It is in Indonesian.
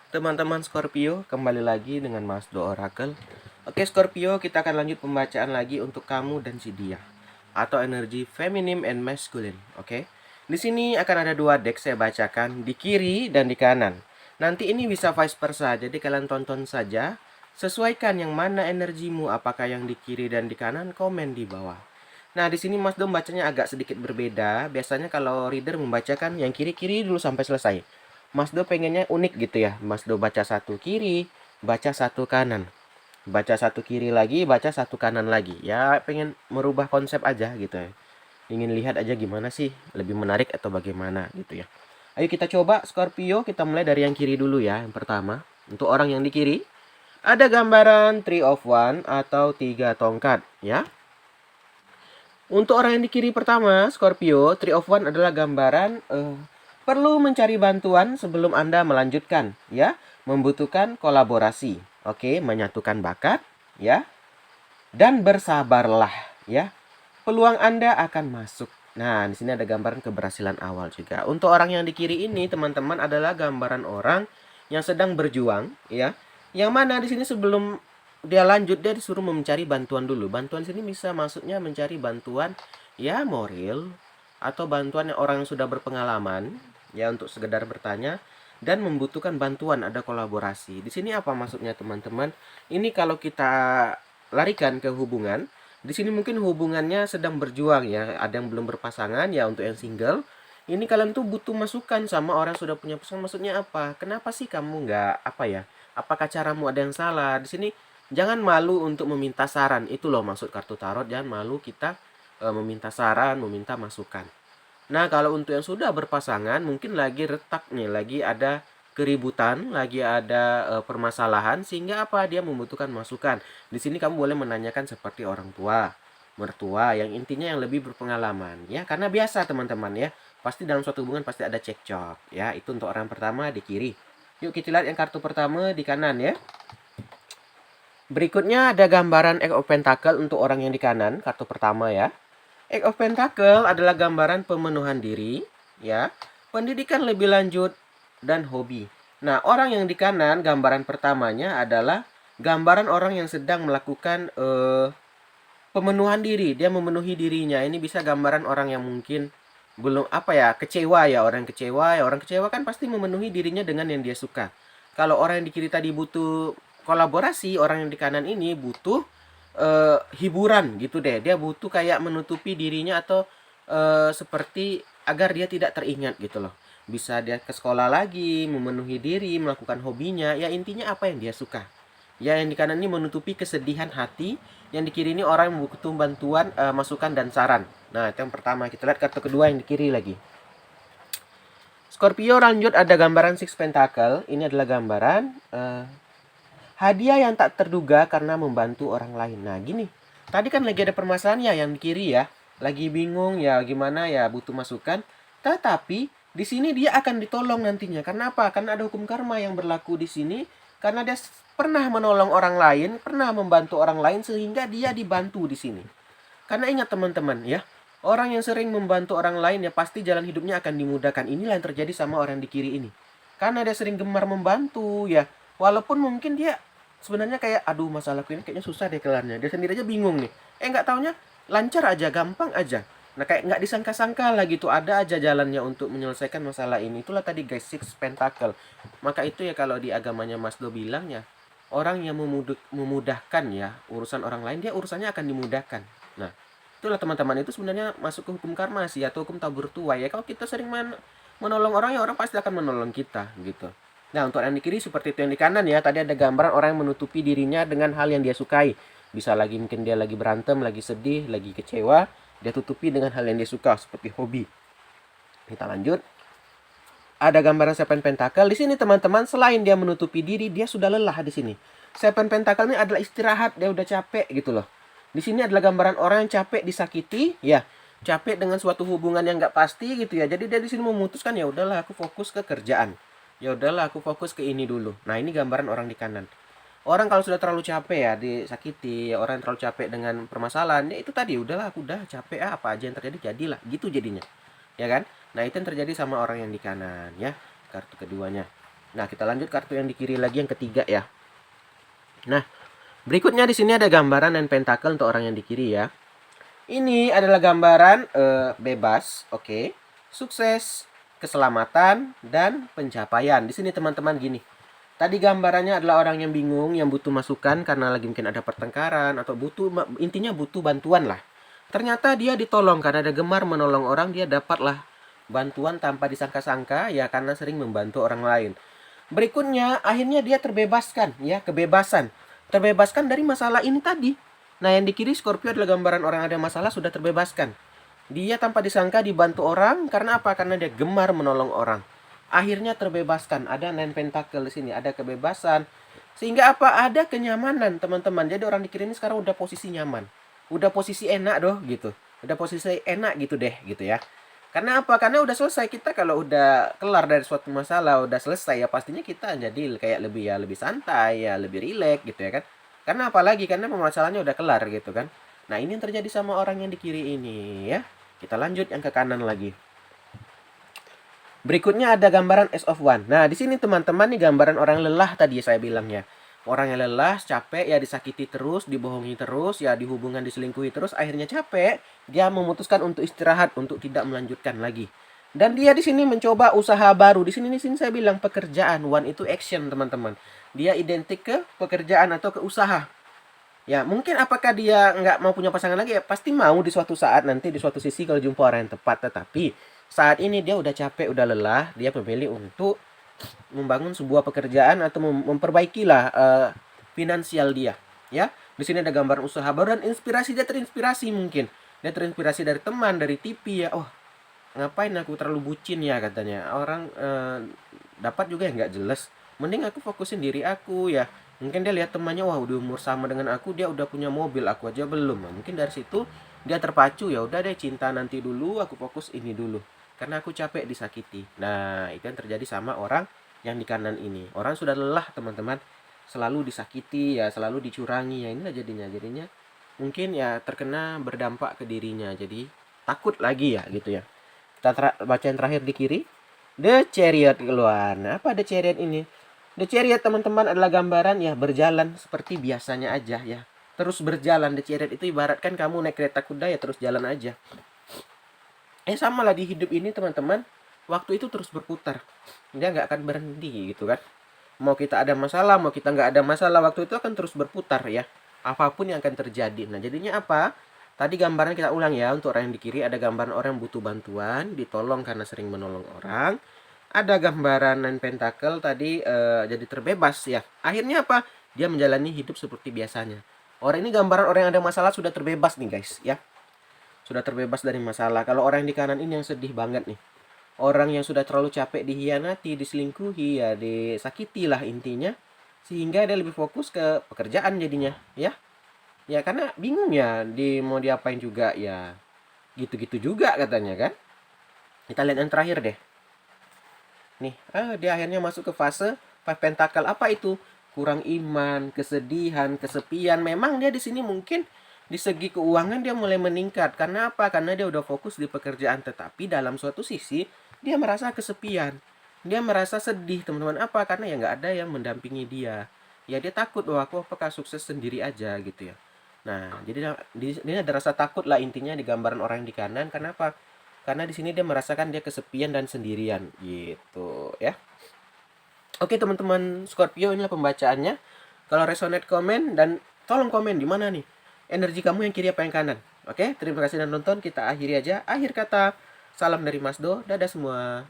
Teman-teman Scorpio, kembali lagi dengan Mas Do Oracle. Oke Scorpio, kita akan lanjut pembacaan lagi untuk kamu dan si dia, atau energi feminim and masculine. Oke. Di sini akan ada dua deck saya bacakan, di kiri dan di kanan. Nanti ini bisa vice versa, jadi kalian tonton saja. Sesuaikan yang mana energimu, apakah yang di kiri dan di kanan, komen di bawah. Nah, di sini Mas Do bacanya agak sedikit berbeda. Biasanya kalau reader membacakan yang kiri-kiri dulu sampai selesai. Mas Do pengennya unik gitu ya. Mas Do baca satu kiri, baca satu kanan. Baca satu kiri lagi, baca satu kanan lagi. Ya pengen merubah konsep aja gitu ya. Ingin lihat aja gimana sih, lebih menarik atau bagaimana gitu ya. Ayo kita coba Scorpio, kita mulai dari yang kiri dulu ya. Yang pertama, untuk orang yang di kiri, ada gambaran Three of One atau tiga tongkat ya. Untuk orang yang di kiri pertama, Scorpio, Three of One adalah gambaran perlu mencari bantuan sebelum Anda melanjutkan, ya. Membutuhkan kolaborasi, oke, menyatukan bakat, ya. Dan bersabarlah, ya. Peluang Anda akan masuk. Nah, di sini ada gambaran keberhasilan awal juga. Untuk orang yang di kiri ini, teman-teman, adalah gambaran orang yang sedang berjuang, ya. Yang mana di sini sebelum dia lanjut, dia disuruh mencari bantuan dulu. Bantuan sini bisa maksudnya mencari bantuan ya moral atau bantuan yang orang yang sudah berpengalaman ya untuk sekedar bertanya dan membutuhkan bantuan, ada kolaborasi. Di sini apa maksudnya teman-teman? Ini kalau kita larikan ke hubungan, di sini mungkin hubungannya sedang berjuang ya, ada yang belum berpasangan ya. Untuk yang single, ini kalian tuh butuh masukan sama orang yang sudah punya pasangan. Maksudnya apa? Kenapa sih kamu nggak apa ya? Apakah caramu ada yang salah? Di sini jangan malu untuk meminta saran. Itu loh maksud kartu tarot. Jangan malu kita meminta saran, meminta masukan. Nah, kalau untuk yang sudah berpasangan, mungkin lagi retak nih, lagi ada keributan, lagi ada permasalahan, sehingga apa? Dia membutuhkan masukan. Di sini kamu boleh menanyakan seperti orang tua, mertua, yang intinya yang lebih berpengalaman, ya. Karena biasa teman-teman ya, pasti dalam suatu hubungan pasti ada cekcok, ya. Itu untuk orang pertama di kiri. Yuk kita lihat yang kartu pertama di kanan ya. Berikutnya ada gambaran Eight of Pentacle untuk orang yang di kanan, kartu pertama ya. Eight of Pentacle adalah gambaran pemenuhan diri, ya, pendidikan lebih lanjut, dan hobi. Nah, orang yang di kanan, gambaran pertamanya adalah gambaran orang yang sedang melakukan pemenuhan diri. Dia memenuhi dirinya. Ini bisa gambaran orang yang mungkin belum apa ya, kecewa ya. Orang kecewa ya, orang kecewa kan pasti memenuhi dirinya dengan yang dia suka. Kalau orang yang di kiri tadi butuh kolaborasi, orang yang di kanan ini butuh hiburan gitu deh. Dia butuh kayak menutupi dirinya atau seperti agar dia tidak teringat gitu loh. Bisa dia ke sekolah lagi, memenuhi diri, melakukan hobinya. Ya intinya apa yang dia suka. Ya yang di kanan ini menutupi kesedihan hati, yang di kiri ini orang yang butuh bantuan, masukan dan saran. Nah, itu yang pertama. Kita lihat kartu kedua yang di kiri lagi. Scorpio lanjut ada gambaran Six Pentacle. Ini adalah gambaran hadiah yang tak terduga karena membantu orang lain. Nah, gini. Tadi kan lagi ada permasalahan ya yang di kiri ya. Lagi bingung ya gimana ya, butuh masukan. Tetapi di sini dia akan ditolong nantinya. Karena apa? Karena ada hukum karma yang berlaku di sini. Karena dia pernah menolong orang lain, pernah membantu orang lain sehingga dia dibantu di sini. Karena ingat teman-teman ya, orang yang sering membantu orang lain ya pasti jalan hidupnya akan dimudahkan. Inilah yang terjadi sama orang di kiri ini. Karena dia sering gemar membantu ya, walaupun mungkin dia sebenarnya kayak aduh masalahku ini kayaknya susah deh kelarnya. Dia sendiri aja bingung nih. Nggak taunya lancar aja, gampang aja. Nah kayak nggak disangka-sangka lah gitu, ada aja jalannya untuk menyelesaikan masalah ini. Itulah tadi guys, Six Pentacle. Maka itu ya kalau di agamanya Mas Do bilang ya, orang yang memudahkan ya urusan orang lain, dia urusannya akan dimudahkan. Nah, itulah teman-teman, itu sebenarnya masuk ke hukum karma sih atau hukum tabur tuai ya. Kalau kita sering menolong orang ya orang pasti akan menolong kita gitu. Nah, untuk yang di kiri seperti itu. Yang di kanan ya, tadi ada gambaran orang yang menutupi dirinya dengan hal yang dia sukai. Bisa lagi mungkin dia lagi berantem, lagi sedih, lagi kecewa, dia tutupi dengan hal yang dia suka seperti hobi. Kita lanjut. Ada gambaran Seven Pentacle. Di sini teman-teman, selain dia menutupi diri, dia sudah lelah di sini. Seven Pentacle ini adalah istirahat, dia udah capek gitu loh. Di sini adalah gambaran orang yang capek disakiti, ya, capek dengan suatu hubungan yang nggak pasti gitu ya. Jadi dia di sini memutuskan ya udahlah aku fokus ke kerjaan. Ya udahlah aku fokus ke ini dulu. Nah, ini gambaran orang di kanan. Orang kalau sudah terlalu capek ya disakiti, orang yang terlalu capek dengan permasalahan, ya itu tadi udahlah aku udah capek apa aja yang terjadi jadilah, gitu jadinya. Ya kan? Nah, itu yang terjadi sama orang yang di kanan ya, kartu keduanya. Nah, kita lanjut kartu yang di kiri lagi, yang ketiga ya. Nah, berikutnya di sini ada gambaran dan pentakel untuk orang yang di kiri ya. Ini adalah gambaran bebas, oke. Sukses, keselamatan, dan pencapaian. Di sini teman-teman gini. Tadi gambarannya adalah orang yang bingung, yang butuh masukan karena lagi mungkin ada pertengkaran atau intinya butuh bantuan lah. Ternyata dia ditolong karena ada gemar menolong orang, dia dapatlah bantuan tanpa disangka-sangka ya, karena sering membantu orang lain. Berikutnya akhirnya dia terbebaskan ya, kebebasan. Terbebaskan dari masalah ini tadi. Nah, yang di kiri Scorpio adalah gambaran orang yang ada masalah sudah terbebaskan. Dia tanpa disangka dibantu orang karena apa? Karena dia gemar menolong orang. Akhirnya terbebaskan. Ada Nine Pentacle di sini, ada kebebasan. Sehingga apa? Ada kenyamanan, teman-teman. Jadi orang di kiri ini sekarang udah posisi nyaman. Udah posisi enak doh gitu. Udah posisi enak gitu deh gitu ya. Karena apa? Karena udah selesai. Kita kalau udah kelar dari suatu masalah, udah selesai ya, pastinya kita jadi kayak lebih santai ya, lebih rileks gitu ya kan. Karena apalagi karena permasalahannya udah kelar gitu kan. Nah, ini yang terjadi sama orang yang di kiri ini ya. Kita lanjut yang ke kanan lagi. Berikutnya ada gambaran Ace of One. Nah, di sini teman-teman nih gambaran orang lelah tadi saya bilangnya. Orang yang lelah, capek ya, disakiti terus, dibohongi terus, ya di hubungan diselingkuhi terus, akhirnya capek, dia memutuskan untuk istirahat, untuk tidak melanjutkan lagi. Dan dia di sini mencoba usaha baru. Di sini saya bilang pekerjaan. One itu action, teman-teman. Dia identik ke pekerjaan atau ke usaha. Ya, mungkin apakah dia nggak mau punya pasangan lagi? Ya, pasti mau di suatu saat nanti, di suatu sisi kalau jumpa orang yang tepat. Tetapi saat ini dia udah capek, udah lelah, dia memilih untuk membangun sebuah pekerjaan atau memperbaikilah finansial dia. Ya, di sini ada gambar usaha baru dan inspirasi, dia terinspirasi mungkin. Dia terinspirasi dari teman, dari TV ya. Oh, ngapain aku terlalu bucin ya katanya. Orang dapat juga ya nggak jelas. Mending aku fokusin diri aku ya. Mungkin dia lihat temannya, wah udah umur sama dengan aku, dia udah punya mobil, aku aja belum. Nah, mungkin dari situ dia terpacu, ya udah deh cinta nanti dulu, aku fokus ini dulu. Karena aku capek disakiti. Nah, itu yang terjadi sama orang yang di kanan ini. Orang sudah lelah, teman-teman. Selalu disakiti ya, selalu dicurangi ya, inilah jadinya mungkin ya terkena berdampak ke dirinya. Jadi takut lagi ya gitu ya. Kita baca yang terakhir di kiri. The Chariot keluar. Nah, apa The Chariot ini? The Chariot teman-teman adalah gambaran ya berjalan seperti biasanya aja ya. Terus berjalan. The Chariot itu ibaratkan kamu naik kereta kuda ya terus jalan aja. Sama lah di hidup ini teman-teman. Waktu itu terus berputar. Dia nggak akan berhenti gitu kan. Mau kita ada masalah, mau kita nggak ada masalah, waktu itu akan terus berputar ya. Apapun yang akan terjadi. Nah, jadinya apa? Tadi gambaran kita ulang ya. Untuk orang yang di kiri ada gambaran orang yang butuh bantuan, ditolong karena sering menolong orang. Ada gambaran Nine Pentacle tadi jadi terbebas ya. Akhirnya apa? Dia menjalani hidup seperti biasanya. Orang ini gambaran orang yang ada masalah sudah terbebas nih guys ya. Sudah terbebas dari masalah. Kalau orang yang di kanan ini yang sedih banget nih. Orang yang sudah terlalu capek dihianati, diselingkuhi ya, disakiti lah intinya. Sehingga dia lebih fokus ke pekerjaan jadinya ya. Ya karena bingung ya mau diapain juga ya. Gitu-gitu juga katanya kan. Kita lihat yang terakhir deh. Nih, dia akhirnya masuk ke fase Five Pentacle. Apa itu? Kurang iman, kesedihan, kesepian. Memang dia di sini mungkin di segi keuangan dia mulai meningkat. Karena apa? Karena dia udah fokus di pekerjaan. Tetapi dalam suatu sisi dia merasa kesepian. Dia merasa sedih, teman-teman. Apa? Karena ya nggak ada yang mendampingi dia. Ya dia takut, wah aku apakah sukses sendiri aja gitu ya. Nah, jadi ini ada rasa takut lah intinya di gambaran orang yang di kanan. Kenapa? Karena di sini dia merasakan dia kesepian dan sendirian gitu ya. Oke teman-teman Scorpio, inilah pembacaannya. Kalau resonate komen dan tolong komen di mana nih energi kamu, yang kiri apa yang kanan. Oke, terima kasih sudah nonton. Kita akhiri aja. Akhir kata, salam dari Mas Do. Dadah semua.